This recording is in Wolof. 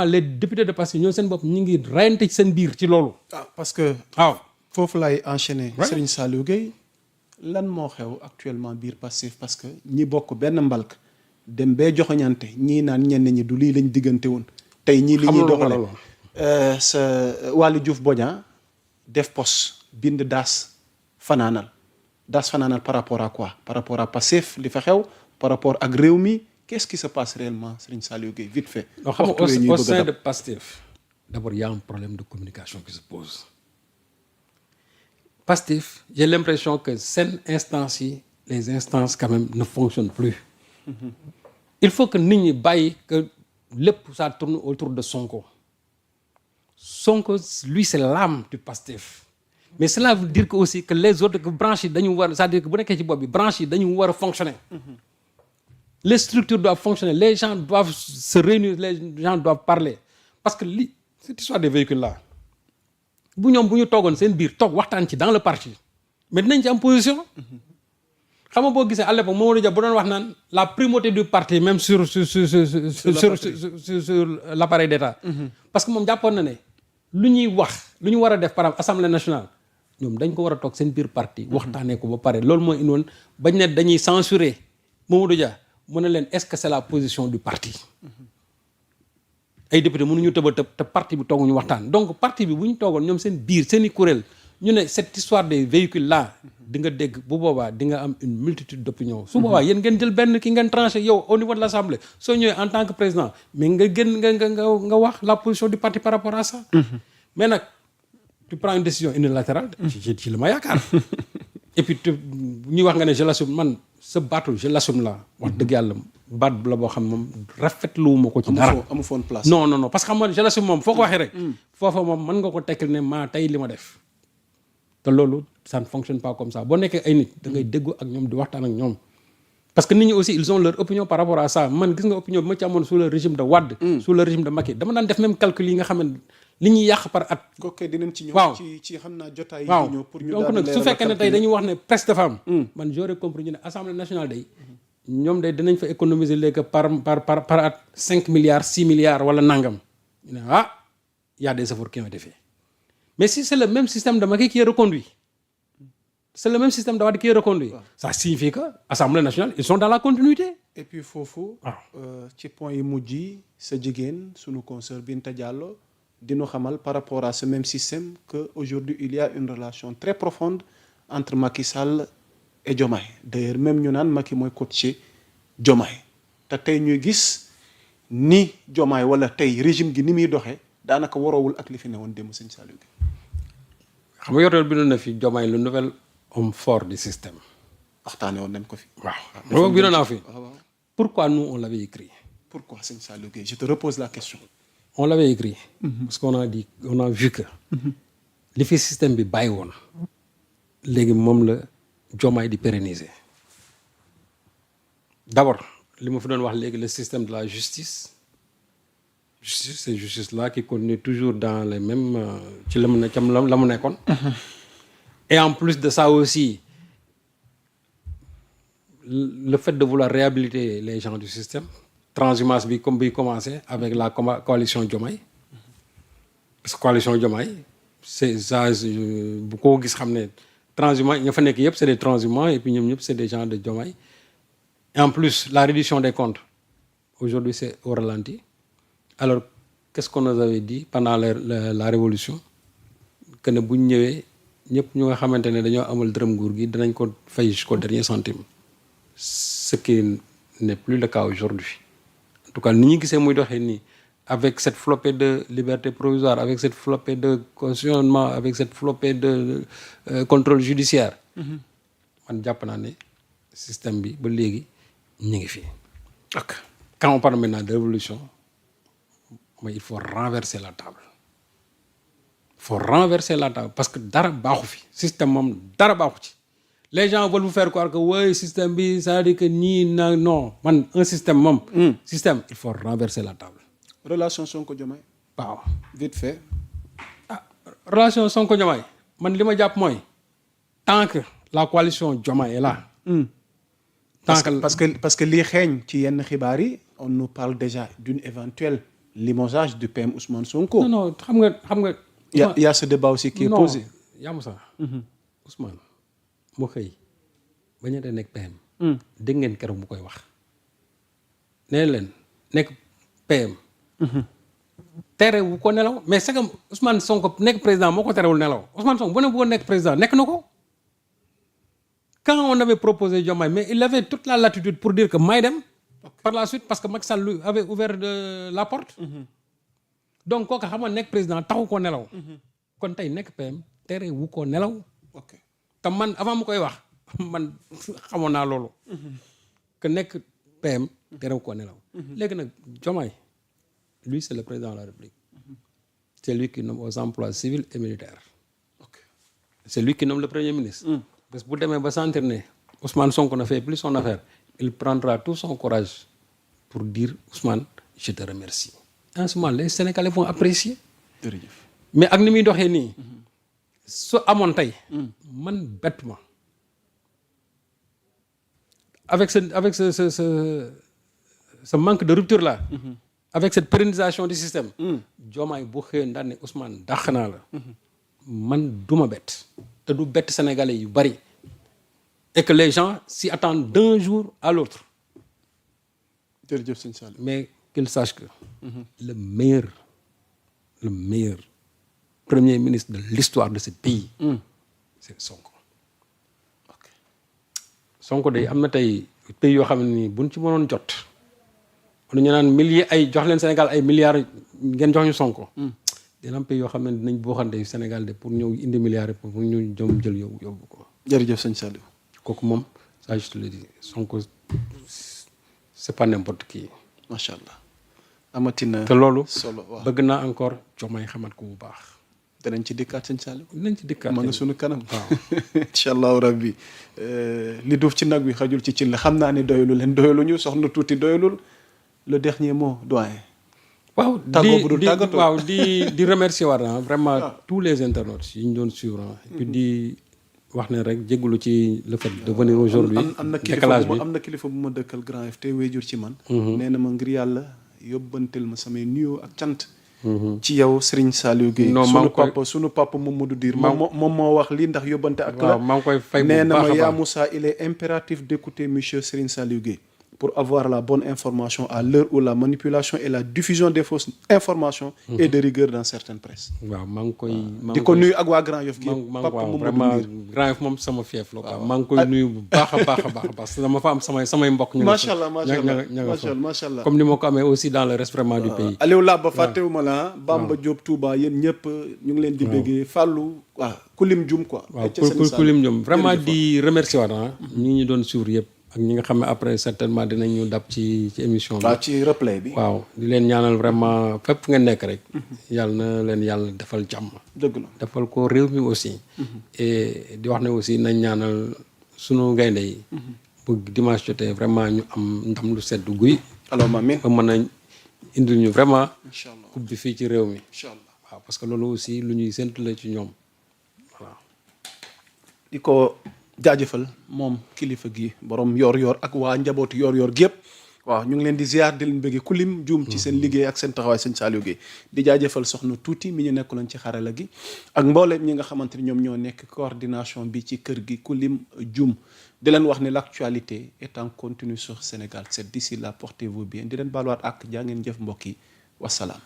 les députés de Pastef ñoo seen bopp ñu ngi reyante ci seen biir ci loolu. parce que. waaw foofu lay enchaîner. Serigne Saliou Gueye lan moo xew actuellement biir Pastef parce que ñi bokk benn mbalk dem bee joxoñante ñii naan ñenn ñi du lii lañ diggante woon. tey ñii li ñuy doxale sa Waly Diouf Bodian def poste bind daas fanaanal par rapport à quoi par rapport à Pastef li fa xew par rapport ak réew mi qu'est-ce qui se passe réellement Serigne Saliou Gueye vite fait. Au sein de Pastef d'abord il y a un problème de communication qui se pose. Pastef j'ai l'impression que seen instances yi les instances quand même ne fonctionnent plus. Il faut que nit ñi bàyyi que lépp ça tourne autour de Sonko. Sonko lui c'est l'âme du Pastef. Mais cela veut dire que aussi que les autres que branches yi dañu war c'est-à-dire que bu nekkee ci bopp bi branches yi dañu war a fonctionner. Les structures doivent fonctionner, les gens doivent se réunir, les gens doivent parler. Parce que cette histoire des véhicules là bu ñu toogoon seen biir toog waxtaan ci dans le parti mais dinañ ci am position. xam nga boo gisee à l'époque Mamadou Dia bu doon wax naan la primauté du parti même sur l'appareil d'État. Parce que moom jàppoon na ne lu ñuy wax lu ñu war a def par exemple Assemblée nationale ñoom dañ ko war a toog seen biir parti waxtaanee ko ba pare loolu mooy indoon bañ ne dañuy censurer Mamadou Dia mu ne leen est-ce que c'est la position du parti. ay député mënuñu tëb te parti bi tooguñu waxtaan donc parti bi bu ñu toogoon ñoom seen biir seen i kuréel ñu ne cette histoire des véhicules là di nga dégg bu boobaa di nga am une multitude d'opinions. su boobaa yéen ngeen jël benn ki ngeen tranché yow au niveau de l'Assemblée soo ñëwee en tant que président mais nga gën nga wax la position du parti par rapport à ça. Mais nag tu prends une décision unilatérale. ci la ma yaakaar. Et puis ñuy wax nga ne je l'assume man sa baatu je l'assume la wax dëgg yàlla baat la boo xam moom rafetluwuma ko ci dara. amu foon place. non parce que xam nga je l'assume moom foo ko waxee rek. foofa moom mën nga ko tekkil ne maa tey li ma def. te loolu ça ne fonctionne pas comme ça boo nekkee ay nit da ngay déggu ak ñoom di waxtaan ak ñoom. parce que nit ñi aussi ils ont leur opinion par rapport à ça man gis nga opinion bi ma ci amoon sous le régime de Wade. sous le régime de Macky dama daan def même calcul yi nga xam ne li ñuy yàq par at. kooku dinañ ci ñëw. waaw ci xam naa jotaay yi waaw ñëw pour ñu donc nag su fekkee ne tey dañuy wax ne presse dafa am. man j'aurais compris ñu ne assemblée nationale day ñoom day dinañ fa économiser léegi par at 5 milliards 6 milliards wala nangam ñu ne y a des efforts qui ont été faits mais si c'est le même système de Macky qui est reconduit c'est le même système de Wade qui est reconduit. Ça signifie que assemblée nationale ils sont dans la continuité. et puis foofu. ci point yi mujj yi sa jigéen sunu consoeur Binta Diallo dinu xamal par rapport à ce même système que aujourd'hui il y a une relation très profonde entre Macky Sall et Diomaye d'ailleurs même ñu naan Macky mooy coacher Diomaye te tey ñuy gis ni Diomaye wala tey régime gi ni muy doxee daanaka waroowul ak li fi ne woon démb sëñ Saliou Gueye. xam nga yoreel bindoon na fi Diomaye le nouvel homme fort du système. waxtaane woon nañ ko fi. waaw bindoon naa fi. Pourquoi nous on l'avait écrit. Pourquoi sëñ Saliou Gueye je te repose la question. On l'avait écrit. Parce qu'on a dit on a vu que. li fi système bi bàyyi woon. léegi moom la Diomaye di pérenniser. D'abord li ma fi doon wax léegi le système de la justice. Cette justice là qui continue toujours dans les mêmes ci la mu nekkoon. Et en plus de ça aussi le fait de vouloir réhabiliter les gens du système. Transhumance bi comme bi commencé avec la coalition Diomaye. Parce que coalition Diomaye c'est ça bu ko gis xam ne transhumance ña fa nekk yëpp c'est des transhumants et puis ñoom ñëpp c'est des gens de Diomaye. Et en plus la reddition des comptes aujourd'hui c'est au ralenti. Alors qu'est-ce qu'on nous avait dit pendant la révolution que ne bu ñu ñëwee ñëpp ñu nga xamante ne dañoo amal dërëm nguur gi dinañ ko fay jusqu'au dernier centime. Ce qui n'est plus le cas aujourd'hui. En tout cas ni ñu gisee muy doxee nii avec cette flopée de liberté provisoire avec cette flopée de cautionnement avec cette flopée de contrôle judiciaire. man jàpp naa ne système bi ba léegi ñu ngi fi. Quand on parle maintenant de révolution mais il faut renverser la table. Parce que dara baaxu fi système moom dara baaxu ci. Les gens veulent vous faire croire que oui système bi ça veut dire que non man un système moom. Système il faut renverser la table. relation Sonko Diomaye. waaw vite fait. relation Sonko Diomaye man li ma jàpp mooy tant que la coalition Diomaye est là. parce que lii xeeñ ci yenn xibaar yi on nous parle déjà d'une éventuelle limogeage du PM Ousmane Sonko. non xam nga. Il y a ce débat aussi qui est posé. yaa Moussa. Ousmane mu xëy ba ñu nekk PM. dégg ngeen keroog mu koy wax. nee leen nekk PM. tere wu ko nelaw mais c'est que Ousmane Sonko nekk président moo ko terewul nelaw Ousmane Sonko bu ne bëggoon nekk président nekk na ko. Quand on avait proposé Diomaye mais il avait toute la latitude pour dire que may dem. par la suite parce que Macky Sall lui avait ouvert la porte. donc kooku xam nga nekk président taxu ko nelaw. kon tey nekk PM tere wu ko nelaw. ok te man avant mu koy wax man xamoon naa loolu. que nekk PM tere wu ko nelaw. léegi nag Diomaye lui c'est le président de la République. c'est lui qui nomme aux emplois civils et militaires. ok c'est lui qui nomme le premier ministre. parce que bu demee ba sentir ne Ousmane Sonko ne fait plus son affaire il prendra tout son courage pour dire Ousmane je te remercie. en ce moment les Sénégalais vont apprécier. jërëjëf. mais ak ni muy doxee nii. su amoon tey. man bett ma. avec ce manque de rupture là. avec cette pérennisation du système. Diomaye bu xëyoon daan ne Ousmane dàq naa la. man duma bett. te du bett Sénégalais yu bari. et que les gens s'y attendent d'un jour à l'autre. jërëjëf sëñ Saliou. mais qu'ils sachent que. le meilleur premier ministre de l'histoire de ce pays. c'est Sonko. ok Sonko day am na tey pays yoo xam ne nii buñ ci mënoon jot. wala ñu naan milliers ay jox leen Sénégal ay milliards ngeen jox ñu Sonko. dina am pays yoo xam ne dinañ booxante Sénégal de pour ñëw indi milliards pour ñu jëm jël yóbbu ko. jërëjëf sëñ Saliou. kooku moom ça je te le dis Sonko c'est pas n'importe qui. macha allah. amatina te loolu. solo waaw bëgg naa encore Diomaye xamat ko bu baax. danañ ci dikkaat sëñ Saliou. dinañ ci dikkaat ma nga sunu kanam. waaw incha allahu rabbi li duuf ci nag wi xajul ci cin la xam naa ne doyalu leen doyaluñu soxna tuuti doyalul le dernier mot doyen. waaw tàggoo bu dul tàggatoo waaw di remercier war na vraiment tous les internautes yi ñu doon suivre et puis di wax ne rek jégalu ci le fait de venir aujourd'hui am na décalage bi am na kilifa bu ma dëkkal Grand F te wéyjur ci man. nee na ma ngir yàlla yóbbantel ma samay nuyoo ak cant. ci yow Serigne Saliou Gueye. non sunu papa Mamadou Dir. moom moo wax lii ndax yóbbante ak. waaw maa ngi koy fay bu baax a nee na baax ma yaa Moussa il est impératif d'écouter monsieur Serigne Saliou Gueye pour avoir la bonne information à l'heure où la manipulation et la diffusion des fausses informations est de rigueur dans certaines presses. waaw maa ngi koy. di ko nuyu ak waa Grand Yoff gi. papa Mamadou vraiment Grand Yoff moom sama fief la quoi. maa ngi koy nuyu bu baax a baax a baax parce que dama fa am samay mbokk. ñu macha allah macha allah comme ni ma ko amee aussi dans le reste vraiment du pays. Aliou Laba fàttewuma la Bamba Diop Touba yéen ñëpp ñu ngi leen di béggee Fallou waaw Kulim Dioum quoi. waaw Kulim Dioum vraiment di remercier waat ñi ñu doon suivre yëpp. ak ñi nga xam ne après certainement dinañu dab ci émission bi. waaw ci replay bi. waaw di leen ñaanal vraiment fépp fu ngeen nekk rek. yàlla na leen yàlla defal jàmm. dëgg la defal ko réew mi aussi. et di wax ne aussi nañ ñaanal sunu gaynde yi. bu dimanche jotee vraiment ñu am ndam lu sedd guy. alors amiin ba mën a indil ñu vraiment. incha allah coupe bi fii ci réew mi. incha allah waaw parce que loolu aussi lu ñuy séntu la ci ñoom voilà. di ko jaajëfal moom kilifa gi borom yor-yor ak waa njabootu yor-yor gi yëpp waaw ñu ngi leen di ziar di leen bëggee Kulim Dioum ci seen liggéey ak seen taxawaay sëñ Saliou Gueye di jaajëfal soxna tuuti mi ñu nekkaloon ci xarala gi ak mbooleem ñi nga xamante ni ñoom ñoo nekk coordination bi ci kër gi Kulim Dioum di leen wax ne l'actualité est en continu sur Sénégal 7 d'ici là portez-vous bien di leen baaluwaat ak jaa ngeen jëf mbokk yi wasalaam.